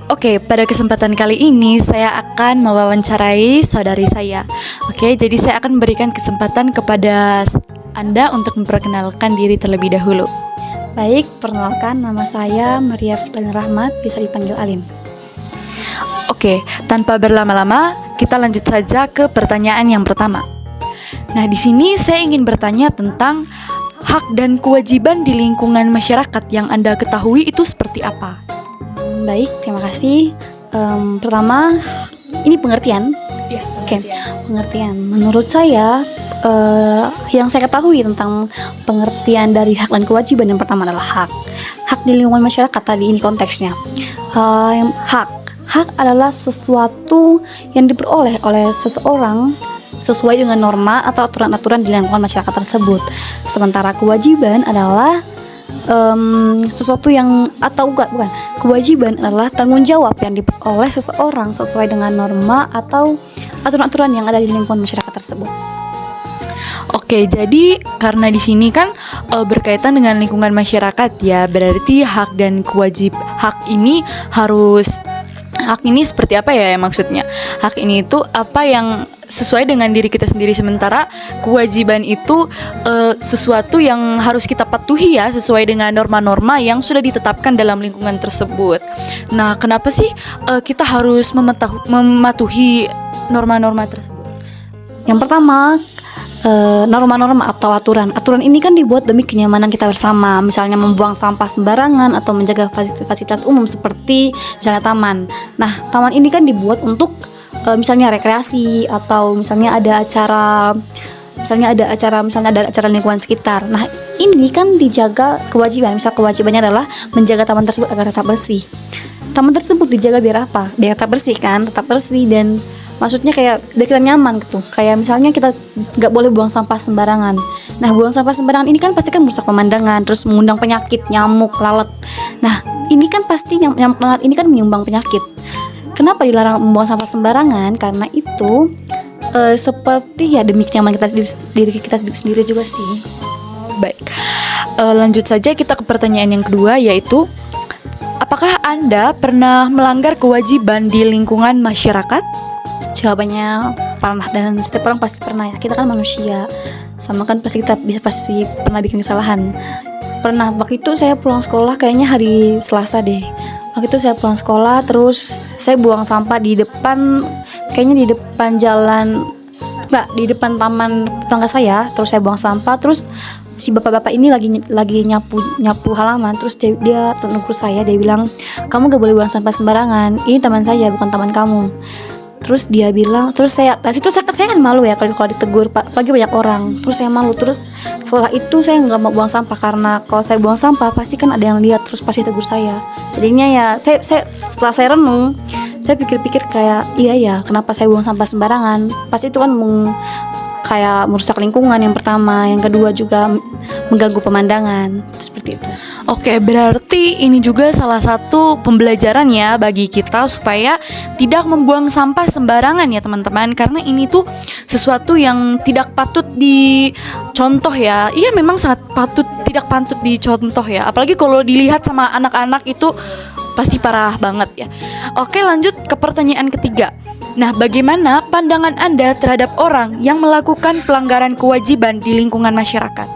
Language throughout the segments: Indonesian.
Oke, pada kesempatan kali ini saya akan mewawancarai saudari saya. Oke, jadi saya akan memberikan kesempatan kepada Anda untuk memperkenalkan diri terlebih dahulu. Baik, perkenalkan nama saya Maria Firdani Rahmat, bisa dipanggil Alin. Oke, tanpa berlama-lama, kita lanjut saja ke pertanyaan yang pertama. Nah, di sini saya ingin bertanya tentang hak dan kewajiban di lingkungan masyarakat yang Anda ketahui itu seperti apa? Baik, terima kasih. Pertama, ini pengertian. Ya, Oke, pengertian. Menurut saya, yang saya ketahui tentang pengertian dari hak dan kewajiban yang pertama adalah hak. Hak di lingkungan masyarakat tadi ini konteksnya. Hak adalah sesuatu yang diperoleh oleh seseorang sesuai dengan norma atau aturan-aturan di lingkungan masyarakat tersebut. Sementara kewajiban adalah sesuatu yang bukan, kewajiban adalah tanggung jawab yang diperoleh seseorang sesuai dengan norma atau aturan-aturan yang ada di lingkungan masyarakat tersebut. Oke, jadi karena di sini kan berkaitan dengan lingkungan masyarakat ya, berarti hak dan hak ini seperti apa ya maksudnya? Hak ini itu apa yang sesuai dengan diri kita sendiri, sementara kewajiban itu sesuatu yang harus kita patuhi ya, sesuai dengan norma-norma yang sudah ditetapkan dalam lingkungan tersebut. Nah, kenapa sih kita harus mematuhi norma-norma tersebut? Yang pertama, norma-norma atau aturan ini kan dibuat demi kenyamanan kita bersama, misalnya membuang sampah sembarangan atau menjaga fasilitas umum seperti misalnya taman. Nah, taman ini kan dibuat untuk misalnya rekreasi atau misalnya ada acara lingkungan sekitar. Nah, ini kan dijaga kewajiban. Misal kewajibannya adalah menjaga taman tersebut agar tetap bersih. Taman tersebut dijaga biar apa? Biar tetap bersih kan, tetap bersih dan maksudnya kayak biar kita nyaman gitu. Kayak misalnya kita nggak boleh buang sampah sembarangan. Nah, buang sampah sembarangan ini kan pasti kan merusak pemandangan, terus mengundang penyakit, nyamuk, lalat. Nah, ini kan pasti nyamuk lalat ini kan menyumbang penyakit. Kenapa dilarang membuang sampah sembarangan? Karena itu seperti ya demi kenyamanan diri kita sendiri juga sih. Baik, lanjut saja kita ke pertanyaan yang kedua, yaitu apakah Anda pernah melanggar kewajiban di lingkungan masyarakat? Jawabannya pernah, dan setiap orang pasti pernah ya. Kita kan manusia, sama kan pasti pernah bikin kesalahan. Pernah, waktu itu saya pulang sekolah kayaknya hari Selasa deh. Waktu itu saya pulang sekolah, terus saya buang sampah di depan taman tetangga saya. Terus saya buang sampah, terus si bapak-bapak ini lagi nyapu halaman. Terus dia tegur saya, dia bilang, "Kamu gak boleh buang sampah sembarangan. Ini taman saya, bukan taman kamu." Terus dia bilang, saya kan malu ya kalau ditegur pagi banyak orang. Terus saya malu. Terus setelah itu saya nggak mau buang sampah, karena kalau saya buang sampah pasti kan ada yang lihat, terus pasti tegur saya. Jadinya ya saya setelah saya renung, saya pikir-pikir kayak iya ya, kenapa saya buang sampah sembarangan? Pasti itu kan kayak merusak lingkungan yang pertama, yang kedua juga mengganggu pemandangan, seperti itu. Oke, berarti ini juga salah satu pembelajaran ya bagi kita supaya tidak membuang sampah sembarangan ya teman-teman, karena ini tuh sesuatu yang tidak patut dicontoh ya. Iya, memang tidak patut dicontoh ya, apalagi kalau dilihat sama anak-anak itu pasti parah banget ya. Oke, lanjut ke pertanyaan ketiga. Nah, bagaimana pandangan Anda terhadap orang yang melakukan pelanggaran kewajiban di lingkungan masyarakat?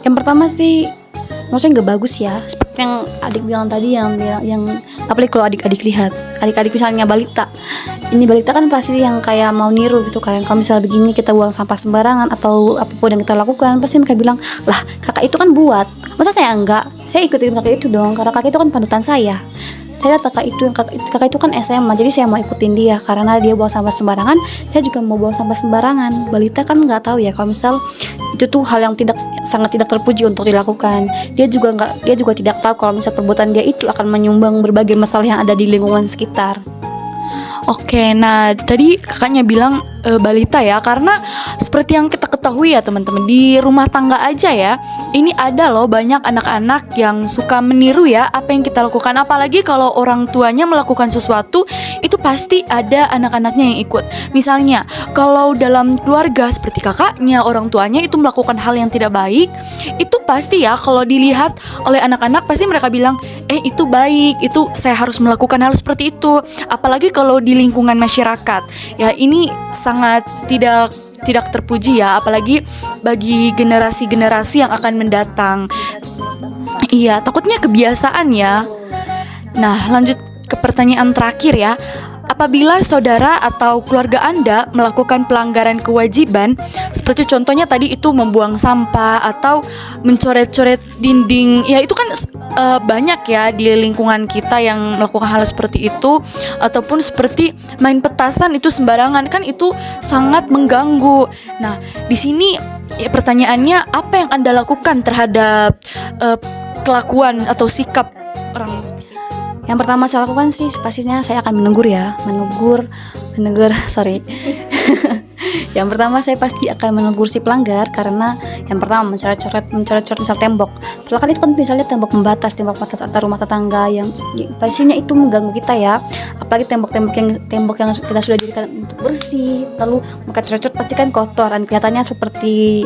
Yang pertama sih, maksudnya nggak bagus ya. Seperti yang adik bilang tadi, yang apalagi kalau adik-adik lihat, adik-adik misalnya balita. Ini balita kan pasti yang kayak mau niru gitu, kayak kalau misalnya begini kita buang sampah sembarangan atau apapun yang kita lakukan, pasti mereka bilang, "Lah, kakak itu kan buat. Masa saya enggak? Saya ikutin kakak itu dong, karena kakak itu kan panutan saya. Saya lihat kakak itu kan SMA, jadi saya mau ikutin dia karena dia buang sampah sembarangan, saya juga mau buang sampah sembarangan." Balita kan nggak tahu ya kalau misal itu tuh hal yang sangat tidak terpuji untuk dilakukan. Dia juga tidak tahu kalau misal perbuatan dia itu akan menyumbang berbagai masalah yang ada di lingkungan sekitar. Oke, nah tadi kakaknya bilang balita ya, karena seperti yang kita ketahui ya teman-teman, di rumah tangga aja ya, ini ada loh banyak anak-anak yang suka meniru ya apa yang kita lakukan. Apalagi kalau orang tuanya melakukan sesuatu, itu pasti ada anak-anaknya yang ikut. Misalnya kalau dalam keluarga seperti kakaknya, orang tuanya itu melakukan hal yang tidak baik, itu pasti ya kalau dilihat oleh anak-anak pasti mereka bilang, itu baik, itu saya harus melakukan hal seperti itu. Apalagi kalau di lingkungan masyarakat ya, ini sangat tidak terpuji ya, apalagi bagi generasi-generasi yang akan mendatang. Iya, takutnya kebiasaan ya. Nah, lanjut ke pertanyaan terakhir ya. Apabila saudara atau keluarga Anda melakukan pelanggaran kewajiban, seperti contohnya tadi itu membuang sampah atau mencoret-coret dinding, ya itu kan banyak ya di lingkungan kita yang melakukan hal seperti itu, ataupun seperti main petasan itu sembarangan, kan itu sangat mengganggu. Nah, di sini ya, pertanyaannya apa yang Anda lakukan terhadap kelakuan atau sikap orang seperti itu? Yang pertama saya lakukan sih pastinya saya akan menegur ya, menegur sorry. Yang pertama saya pasti akan menegur si pelanggar, karena yang pertama mencoret-coret misal tembok. Padahal kan itu kan misalnya tembok batas antar rumah tetangga yang pastinya itu mengganggu kita ya. Apalagi tembok yang kita sudah jadikan untuk bersih, lalu mereka coret-coret pasti kan kotor dan kelihatannya seperti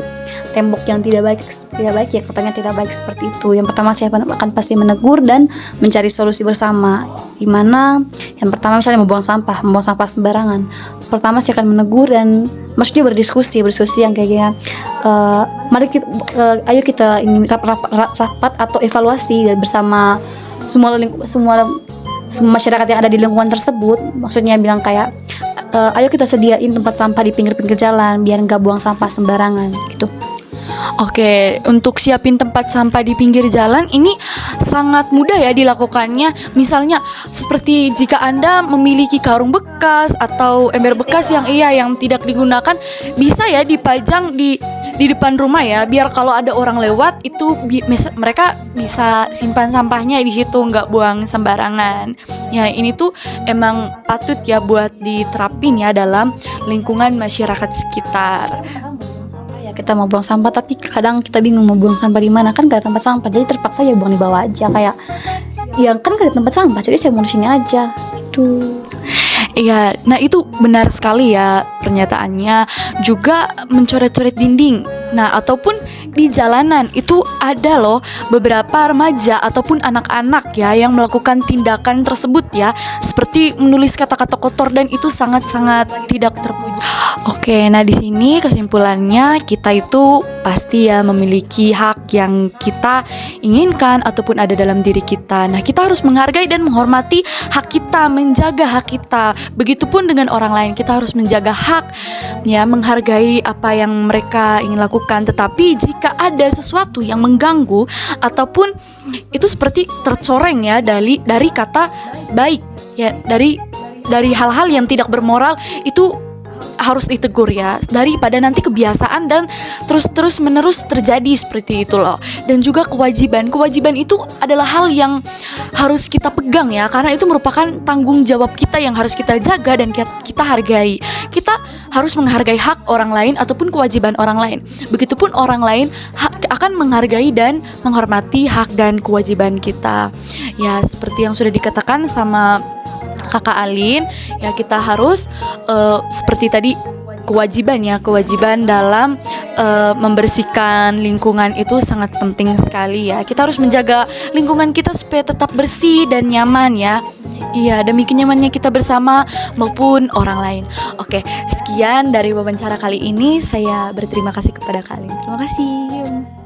tembok yang tidak baik ya, katanya tidak baik seperti itu. Yang pertama saya akan pasti menegur dan mencari solusi bersama. Dimana yang pertama misalnya membuang sampah sembarangan. Pertama saya akan menegur dan maksudnya berdiskusi yang kayak gini. Mari kita ayo kita ini rapat atau evaluasi bersama semua masyarakat yang ada di lingkungan tersebut. Maksudnya bilang kayak ayo kita sediain tempat sampah di pinggir-pinggir jalan biar nggak buang sampah sembarangan gitu. Oke, untuk siapin tempat sampah di pinggir jalan ini sangat mudah ya dilakukannya. Misalnya seperti jika Anda memiliki karung bekas atau ember bekas yang tidak digunakan, bisa ya dipajang di depan rumah ya, biar kalau ada orang lewat itu mereka bisa simpan sampahnya di situ, nggak buang sembarangan. Ya, ini tuh emang patut ya buat diterapin ya dalam lingkungan masyarakat sekitar. Kita mau buang sampah tapi kadang kita bingung mau buang sampah di mana, kan gak ada tempat sampah, jadi terpaksa ya buang di bawah aja, kayak ya kan gak ada tempat sampah jadi saya buang di sini aja itu. Iya, nah itu benar sekali ya pernyataannya. Juga mencoret-coret dinding. Nah, ataupun di jalanan itu ada loh beberapa remaja ataupun anak-anak ya yang melakukan tindakan tersebut ya, seperti menulis kata-kata kotor, dan itu sangat-sangat tidak terpuji. Oke, nah di sini kesimpulannya kita itu pasti ya memiliki hak yang kita inginkan ataupun ada dalam diri kita. Nah, kita harus menghargai dan menghormati hak kita, menjaga hak kita. Begitupun dengan orang lain, kita harus menjaga hak ya, menghargai apa yang mereka ingin lakukan. Tetapi jika ada sesuatu yang mengganggu ataupun itu seperti tercoreng ya dari kata baik ya, dari hal-hal yang tidak bermoral, itu harus ditegur ya, daripada nanti kebiasaan dan terus menerus terjadi seperti itu loh. Dan juga kewajiban itu adalah hal yang harus kita pegang ya, karena itu merupakan tanggung jawab kita yang harus kita jaga dan kita hargai. Kita harus menghargai hak orang lain ataupun kewajiban orang lain. Begitupun orang lain akan menghargai dan menghormati hak dan kewajiban kita. Ya, seperti yang sudah dikatakan sama Kakak Alin, ya kita harus seperti tadi kewajiban dalam membersihkan lingkungan itu sangat penting sekali ya. Kita harus menjaga lingkungan kita supaya tetap bersih dan nyaman ya. Iya, demi kenyamanannya kita bersama maupun orang lain. Oke, sekian dari wawancara kali ini. Saya berterima kasih kepada Kak Alin. Terima kasih.